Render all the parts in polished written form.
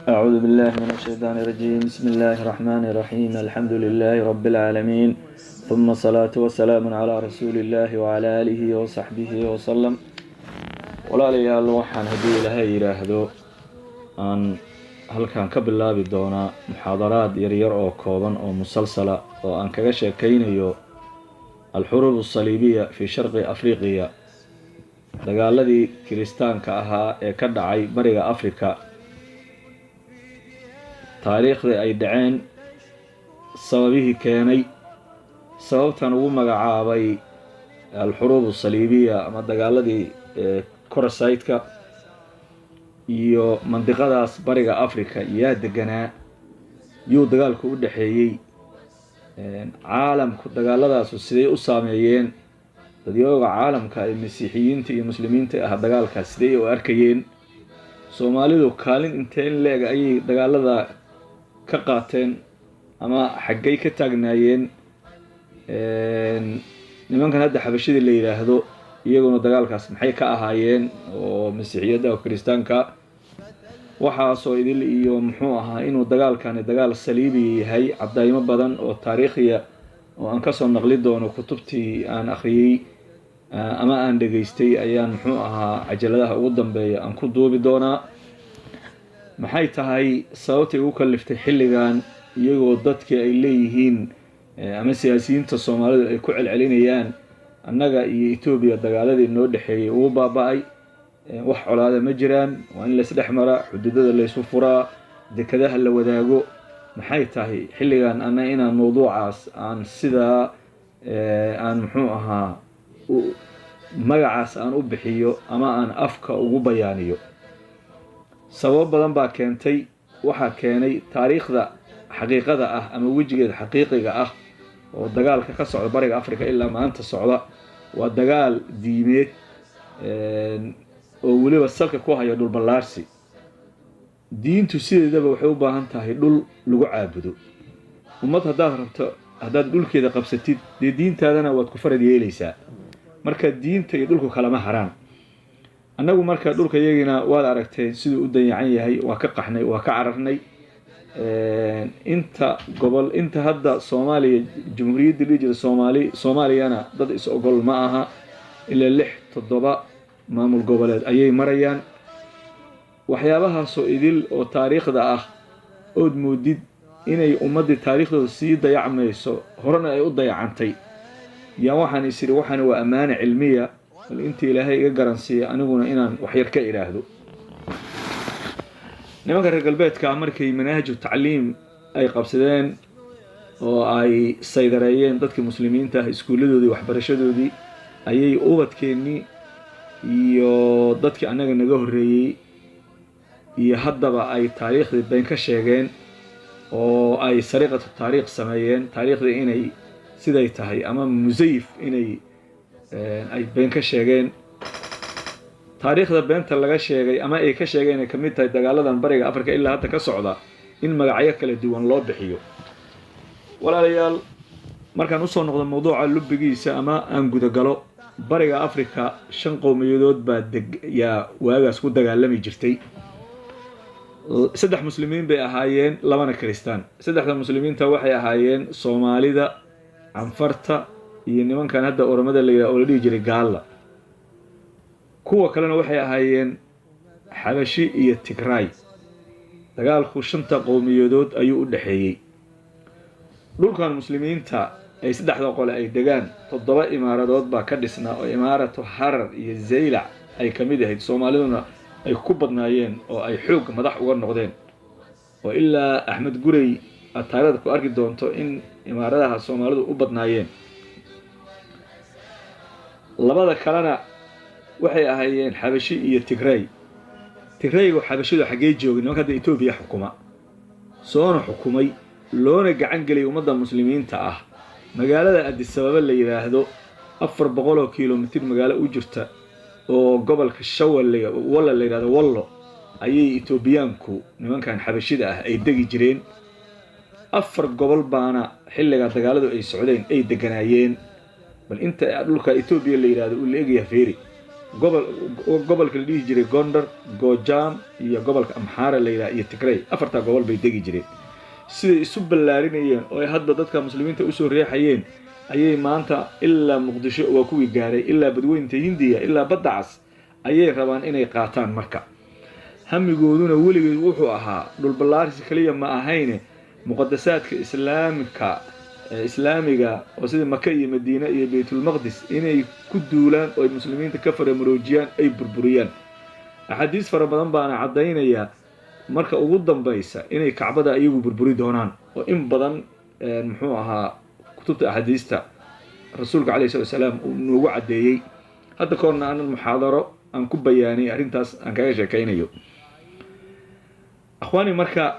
أعوذ بالله من الشيطان الرجيم. بسم الله الرحمن الرحيم. الحمد لله رب العالمين، ثم الصلاة والسلام على رسول الله وعلى آله وصحبه وسلم. walaalayaal waxaan haddii ilaahay yidhaahdo aan halkan ka bilaabi doonaa muxaadaraad yaryar oo kooban oo musalsala oo aan kaga sheekaynayo alxuruub asaliibiya fii sharqi afriqiya, dagaaladii kiristaanka ahaa ee ka dhacay bariga afrika, taariikhdii ay dhaceen, sababihii keenay, sababtan ugu magacaabay alxuruub asaliibiya ama dagaaladii korosaytka iyo mandiqadaas bariga afrika yaa deganaa, yuu dagaalku u dhexeeyey, caalamku dagaaladaasu siday u saameeyeen, dadyooga caalamka ee masiixiyiinta iyo muslimiinta ah dagaalkaas siday u arkayeen, soomaalidu kaalin inteen leeg ayay dagaalada ka qaateen ama xaggay ka taagnaayeen, nimankan hadda xabashidii la yidhaahdo iyaguna dagaalkaas maxay ka ahaayeen oo masiixiyadda oo kiristaanka, waxaasoo idil iyo muxuu ahaa inuu dagaalkani dagaal saliibi yahay cadaymo badan oo taariikhiya oo aan kasoo naqli doono kutubtii aan akhriyey ama aan dhegaystay ayaan muxuu ahaa cajaladaha ugu dambeeya aan ku duubi doonaa. maxay tahay sababtay ugu kaliftay xilligan iyagoo dadkii ay leeyihiin ama siyaasiyiinta soomaalidu ay ku celcelinayaan annaga iyo Ethiopia dagaaladii noo dhexeeyay uu baaba'ay, wax colaada ma jiraan, waa in la isdhex maraa, xuduudada la isu furaa, dekadaha la wadaago. maxay tahay xilligan ana inaan mowduucaas aan sidaa aan muxuu ahaa magacaas aan u bixiyo ama aan afka ugu bayaaniyo? sabab badan baa keentay. waxaa keenay taariikhda xaqiiqada ah ama wejigeeda xaqiiqiga ah oo dagaalka ka socda bariga afrika ilaa maanta socda waa dagaal diimeed oo weliba salka ku haya dhul ballaarsi. diintu sideedaba waxay u baahan tahay dhul lagu caabudo. ummad haddaad dhulkeeda qabsatid dee diintaadana waad ku farad yeelaysaa. marka diinta iyo dhulku kalama haraan. annagu marka dhulka iyagina waad aragteen siduu u dayacan yahay, waa ka qaxnay, waa ka cararnay. inta hadda Soomaaliya jamhuuriyadda dhijida Soomaaliyana dad is ogol ma aha, ilaa 6-7 maamul goboleed ayay marayaan. waxyaabahaasoo idil oo taariikhda ah ood moodid inay ummadii taariikhdooda sii dayacmayso, horena ay u dayacantay, yaa waxaan isiri waxaan waa ammaano cilmiya, bal intii ilaahay iga garansiiya aniguna inaan waxyar ka idhaahdo. nimanka reer galbeedka markay manhaju tacliim ay qabsadeen oo ay saydareeyeen dadkii muslimiinta ah iskuuladoodii waxbarashadoodii, ayay ubadkeennii iyo dadkii annaga naga horreeyey iyo haddaba ay taariikhdii been ka sheegeen oo ay sariiqatu taariikh sameeyeen, taariikhdii inay siday tahay ama musayif inay ay been ka sheegeen. taariikhda beenta laga sheegay ama ay ka sheegeen ay ka mid tahay dagaaladan bariga afrika ilaa hadda ka socda in magacyo kala duwan loo bixiyo. walaalayaal, markaan usoo noqdo mawduuca lubigiisa ama aan gudagalo, bariga afrika 5 qowmiyadood baa yaa waagaas ku dagaalami jirtay. 3 muslimiin bay ahaayeen, 2na kiristaan. 3da muslimiinta waxay ahaayeen Soomaalida, Anfarta iyo nimankan hadda Oromada la yiraahdo oo la dhihi jiray Gaalla. kuwa kalena waxay ahaayeen Xabashi iyo Tigray. dagaalku 5 qowmiyadood ayuu u dhaxeeyay. dhulkan muslimiinta ay 3da qole ay degaan 7 imaaradood baa ka dhisnaa oo imaaratu Harar iyo Zaylac ay kamid ahayd. Soomaaliduna ay ku badnaayeen oo ay xoog madax uga noqdeen, oo ilaa Axmed Gurey taariikhda ku arki doonto in imaaradaha Soomaalidu u badnaayeen. 2da kalena waxay ahaayeen Xabashi iyo Tigray. Tigraygu xabashidu xagee joogay? nimanka hadda Ethiopia xukuma, soona xukumay, loona gacan geliyay ummadda muslimiinta ah. magaalada Addis Ababa la yiraahdo 400 kiiloomitir magaalo u jirta oo gobolka Walla la yiraahdo Wallo ayay Ethiopiaanku nimankan xabashida ah ay degi jireen. 4 gobol baana xilliga dagaaladu ay socdeen ay deganaayeen. bal inta dhulka Ethiopia la yiraahdo uu leeyahay feeri gobolka la dhihi jiray Gondar, Gojam iyo gobolka Amhara la yiraahdo iyo Tigray. afarta gobol bay degi jireen. siday isu ballaarinayeen oo ay hadba dadka muslimiinta u soo riixayeen ayay maanta ilaa Muqdisho waa kuwii gaaray, ilaa badweynta Hindiya, ilaa badda cas ayay rabaan inay qaataan. marka hamigooduna weligeed wuxuu ahaa dhul ballaaris kaliya ma ahayne muqaddasaadka islaamiga oo sida Maka iyo Madiina iyo Baytul Maqdis inay ku duulaan oo muslimiinta ka faramuroojiyaan ay burburiyaan. axaadiis fara badan baana cadaynaya marka ugu dambaysa inay Kacbada ayagu burburi doonaan oo in badan muxuu ahaa kutubta axaadiista rasuulka calayhi salaam uu noogu cadeeyay. hadda koorna aan muxaadaro aan ku bayaanay arrintaas aan kaga sheekaynayo. akhwaani, marka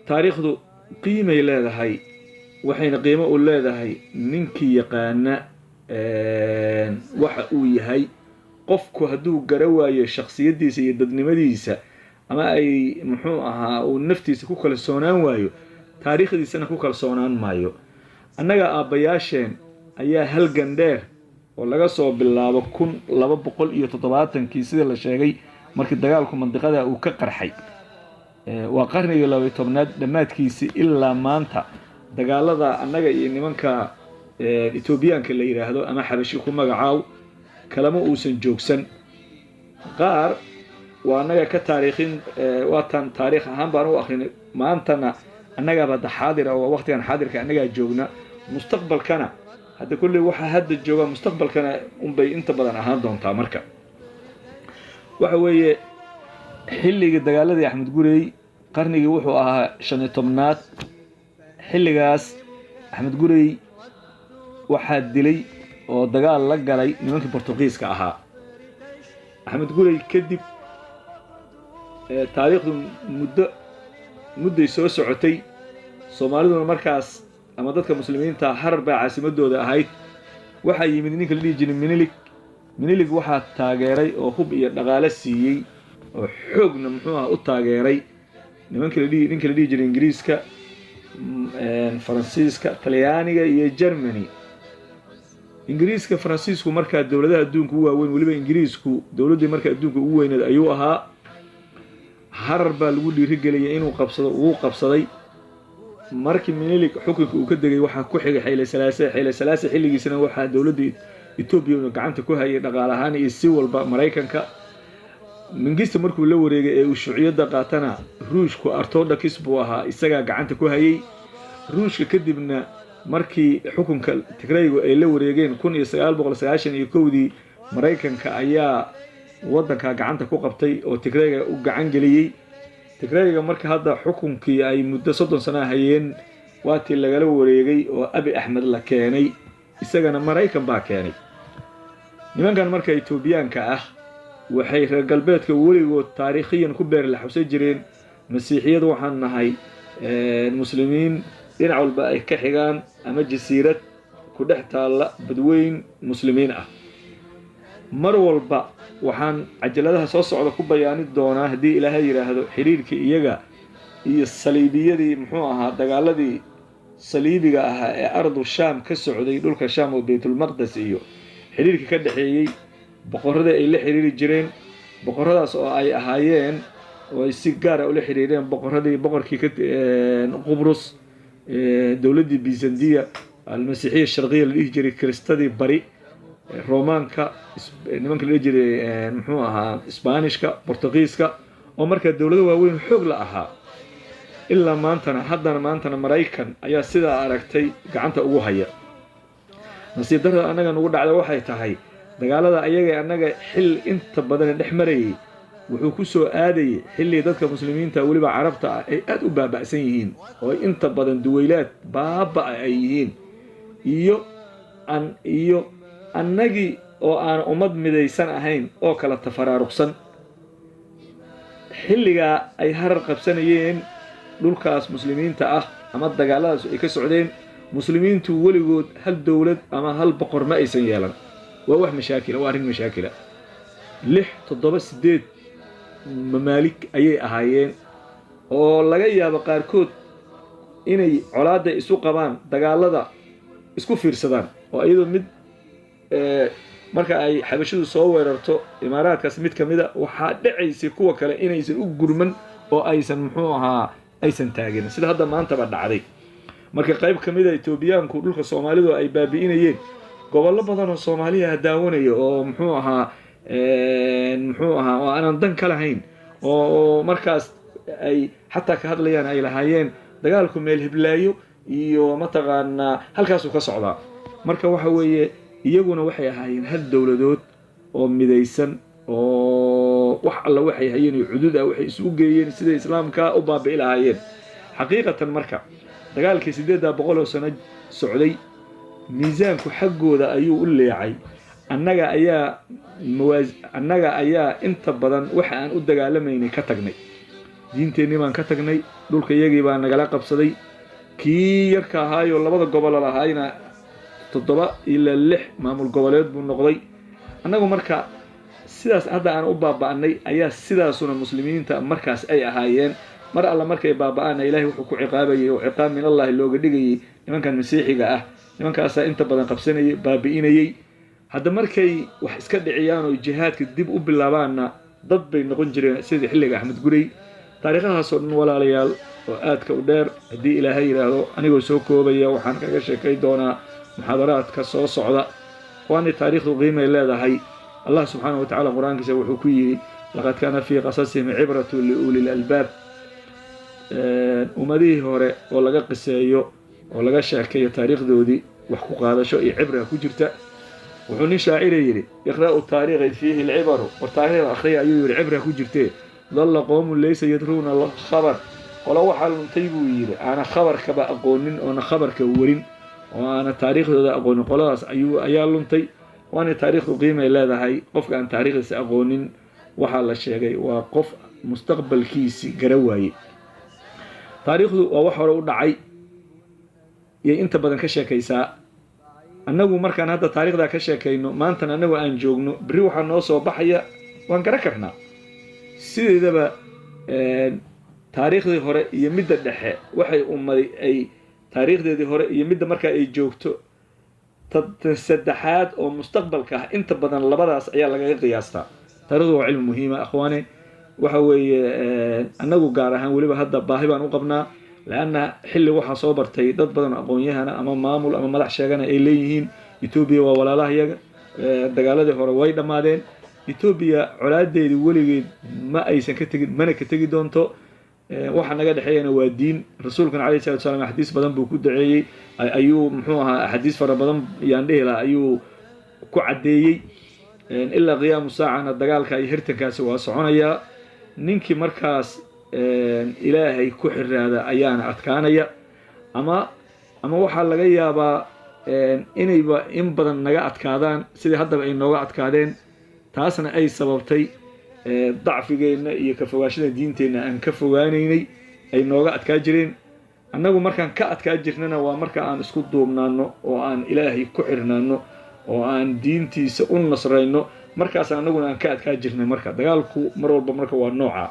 taariikhdu qiimay leedahay, waxayna qiimo u leedahay ninkii yaqaana waxa uu yahay. qofku hadduu gara waayo shakhsiyadiisa iyo dadnimadiisa ama ay muxuu ahaa uu naftiisa ku kalsoonaan waayo, taariikhdiisana ku kalsoonaan maayo. annaga aabbayaasheen ayaa halgan dheer oo laga soo bilaabo 1270kii sida la sheegay markii dagaalku mandiqada uu ka qarxay, waa qarnigii 12aad dhammaadkiisii ilaa maanta dagaalada annaga iyo nimanka Etoobiyaanka la yiraahdo ama Xabashi ku magacaaw kalama uusan joogsan. qaar waa annaga ka taariikhin waatan taariikh ahaan baan u akhrinay, maantana annaga bada xaadir oo waqtigan xaadirka annaga joogna. mustaqbalkana hadda kulli waxa hadda jooga mustaqbalkana unbay inta badan ahaan doontaa. marka waxa weeye xilligii dagaaladii Axmed Gurey qarnigii wuxuu ahaa 15aad. xilligaas Axmed Gurey waxaa dilay oo dagaal la galay nimankii Portugiiska ahaa. Axmed Gurey kadib taariikhdu muddo soo socotay. Soomaaliduna markaas ama dadka muslimiinta Harar baa caasimadooda ahayd. waxaa yimid ninka la dhihi jiray Minilig waxaa taageeray oo hub iyo dhaqaale siiyey oo xoogna muxuu u taageeray ninka la dhihi jiray Ingiriiska, Faransiiska, Talyaaniga iyo Germany. Ingiriiska, Faransiisku markaa dawladaha adduunka ugu waaweyn, waliba Ingiriisku dawladii markaa adduunka ugu weyneed ayuu ahaa. Harar baa lagu dhiirigeliyay inuu qabsado, uu qabsaday. markii Minilig xukunka uu ka degay waxaa ku xigay Hayle Selassie xilligiisana waxaa dawladda Ethiopia gacanta ku hayay dhaqaale ahaan iyo si walba. Mareykanka Mengistu markuu la wareegay ee uu shuuciyada qaatana Ruushku Orthodox buu ahaa, isaga gacanta ku hayay. Ruushka kadibna markii xukunka Tigraygu ay la wareegeen 1991dii Mareykanka ayaa wadanka gacanta ku qabtay oo Tigrayga u gacan geliyay. Tigrayga marka hadda xukunkii ay muddo 30 sano hayeen waatii lagala wareegay oo Abiy Ahmed la keenay, isagana Mareykan baa keenay. nimankan marka Etoobiyaanka ah waxay reer galbeedka weligood taariikhiyan ku beer la xusay jireen masiixiyad waxaan nahay muslimiin dhinac walba ay ka xigaan ama jasiirad ku dhex taala badweyn muslimiin ah. mar walba waxaan cajaladaha soo socda ku bayaanin doonaa haddii Ilaahay yiraahdo xiriirkii iyaga iyo saliibiyadii muxuu ahaa dagaaladii saliibiga ahaa ee ardu Shaam ka socday dhulka Shaam oo Baytul Maqdis iyo xiriirkii ka dhaxeeyay boqorada ay la xiriiri jireen. boqoradaas oo ay ahaayeen oo ay si gaar ah u la xiriireen boqorkii Qubrus, dawladii Byzantiya, al-Masiixiyya sharqiya la dhihi jiray, Kiristadii bari, Roomaanka, nimanka la dhihi jiray muxuu ahaa Isbaanishka, Portugiiska oo markaa dawlado waaweyn xoog la ahaa. ilaa maantana Mareykan ayaa sidaa aragtay gacanta ugu haya. nasiib darrada annaga nagu dhacda waxay tahay dagaalada ayaga annaga xil inta badan dhex marayay wuxuu ku soo aadayay xilli dadka muslimiinta waliba carabta ah ay aad u baaba'san yihiin oo inta badan duwaylaad ay yihiin iyo annagii oo aan ummad midaysan ahayn oo kala tafaraaruqsan. xilligaa ay Harar qabsanayeen dhulkaas muslimiinta ah ama dagaaladaas ay ka socdeen, muslimiintu weligood hal dawlad ama hal boqor ma aysan yeelan. waa wax mashaakila, waa arrin mashaakila. 6, 7, 8 mamaalik ayay ahaayeen oo laga yaabo qaarkood inay colaada isu qabaan, dagaalada isku fiirsadaan oo iyadoo mid marka ay xabashidu soo weerarto imaaraadkaas mid kamida waxaa dhacaysay kuwa kale inaysan u gurman oo aysan muxuu ahaa aysan taagin sida hadda maantaba dhacday marka qayb kamida Itoobiyaanku dhulka Soomaalidu ay baabi'inayeen gobollo badan oo Soomaaliya daawanaya oo muxuu ahaa oo aanan dan ka lahayn oo markaas ay xataa ka hadlayaan ay lahaayeen dagaalku meel hiblaayo iyo mataqaana halkaas uu ka socdaa marka waxa weeye iyaguna waxay ahaayeen hal dawladood oo midaysan oo wax alla waxay hayeen xuduud ah waxay isugu geeyeen sida islaamka u baabi'i lahaayeen xaqiiqatan marka dagaalkii 800 sano socday miisaanku xaggooda ayuu u leecay annaga ayaa inta badan waxa aan u dagaalameynay ka tagnay diinteennii baan ka tagnay dhulka iyagii baa nagala qabsaday kii yarka ahaayo labada gobol lahaayna 7 ilaa 6 maamul goboleed buu noqday annagu marka sidaas hadda aan u baaba'nay ayaa sidaasuna muslimiinta markaas ay ahaayeen mar alla markay baaba'aan ilaahay wuxuu ku ciqaabayay oo ciqaab min Allah looga dhigay nimankan masiixiga ah nimankaas inta badan qabsanayay baabi'inayay hadda markay wax iska dhiciyaan oo jihaadka dib u bilaabaana dad bay noqon jireen sidii xilliga Axmed Gurey taariikhdaas oo dhan walaalayaal oo aadka u dheer hadii ilaahay yiraahdo anigoo soo koobaya waxaan kaga sheekay doonaa muxaadaraadka soo socda waana taariikhdu qiimo leedahay Allah subhanahu wa ta'ala quraankiisa wuxuu ku yiri laqad kana fi qasasihim ibratu li ulil albab umadii hore oo laga qiseeyo oo laga sheekeeyo taariikhdoodii wax ku qaadasho iyo cibra ku jirta wuxuu nin shaacir yiri iqra'u taariikh fihi al-ibar wa taariikh akhriya ayuu yiri cibra ku jirtee dalla qawm laysa yadruna al-khabar wala waxa luntay buu yiri ana khabarka ba aqoonin oo khabarka warin oo ana taariikhdooda aqoon qoladaas ayaa luntay waana taariikhdu qiimo leedahay qofka aan taariikhdiisa aqoonin waxa la sheegay waa qof mustaqbalkiisi garawaaye taariikhdu waa wax hore u dhacay iyo inta badan ka sheekaysaa annagu markaan hadda taariikhda ka sheekayno maanta annagu aan joogno bari waxa noo soo baxaya waan garan karnaa sideedaba taariikhdii hore iyo midda dhexe waxay ummaday ay taariikhdeedii hore iyo midda marka ay joogto saddexaad oo mustaqbalka ah inta badan labadaas ayaa laga qiyaastaa taariikhdu waa cilmi muhiim ah akhwaane waxa weeye annagu gaar ahaan waliba hadda baahi baan u qabnaa laana xilli waxa soo bartay dad badan aqoon-yahana ama maamul ama madax sheegana ay leeyihiin Itoobiya waa walaalaha iyaga dagaaladii hore way dhamaadeen Itoobiya colaadeedii waligeed ma aysan ka tagin mana ka tagi doonto waxa naga dhaxeeyana waa diin rasuulkan kaleey sallallahu alayhi wasallam xadiis badan buu ku duceeyay ayuu muxuu ahaa xadiis fara badan yaan dheela ayuu ku cadeeyay ilaa qiyaam saacana dagaalka ay hirtankaasi waa soconaya ninkii markaas ilaahay ku xiraada ayaana adkaanaya ama waxa laga yaabaa inayba in badan naga adkaadaan sidii haddaba ay nooga adkaadeen taasna ay sababtay dacfigeena iyo ka fogaashada diinteena aan ka fogaanaynay ay nooga adkaa jireen annagu markaan ka adkaa jirnana waa marka aan isku duubnaano oo aan ilaahay ku xirnaano oo aan diintiisa u nasrayno markaas annaguna aan ka adkaa jirnay marka dagaalku mar walba marka waa nooca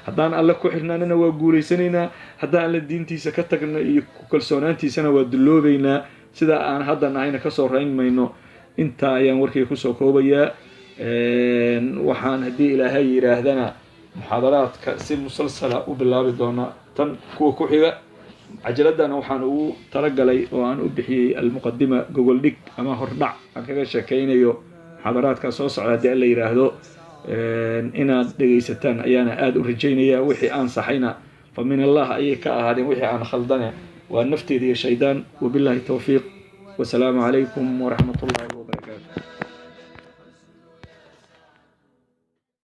haddaan alla ku xirnaanana waa guuleysanaynaa haddaan alla diintiisa ka tagno iyo ku kalsoonaantiisana waa duloobaynaa sida aan hadda nahayna ka soo rayn mayno intaa ayaan warkay ku soo koobayaa waxaan haddii ilaahay yiraahdana muxaadaraadka si musalsala u bilaabi doona tan kuwa ku xiga cajaladana waxaan ugu talagalay oo aan u bixiyay almuqaddima gogol dhig ama hordhac aan kaga sheekaynayo muxaadaraadka soo socda haddii la yiraahdo inaad dhegaysataan ayaana aad u rajaynaya wixii aan saxayna fa min Allah ayay ka ahaadeen wixii aan khaldana waa nafteedii shaydaan wabillahi tawfiiq wasalaamu calaykum waraxmatullaahi wabarakaatuh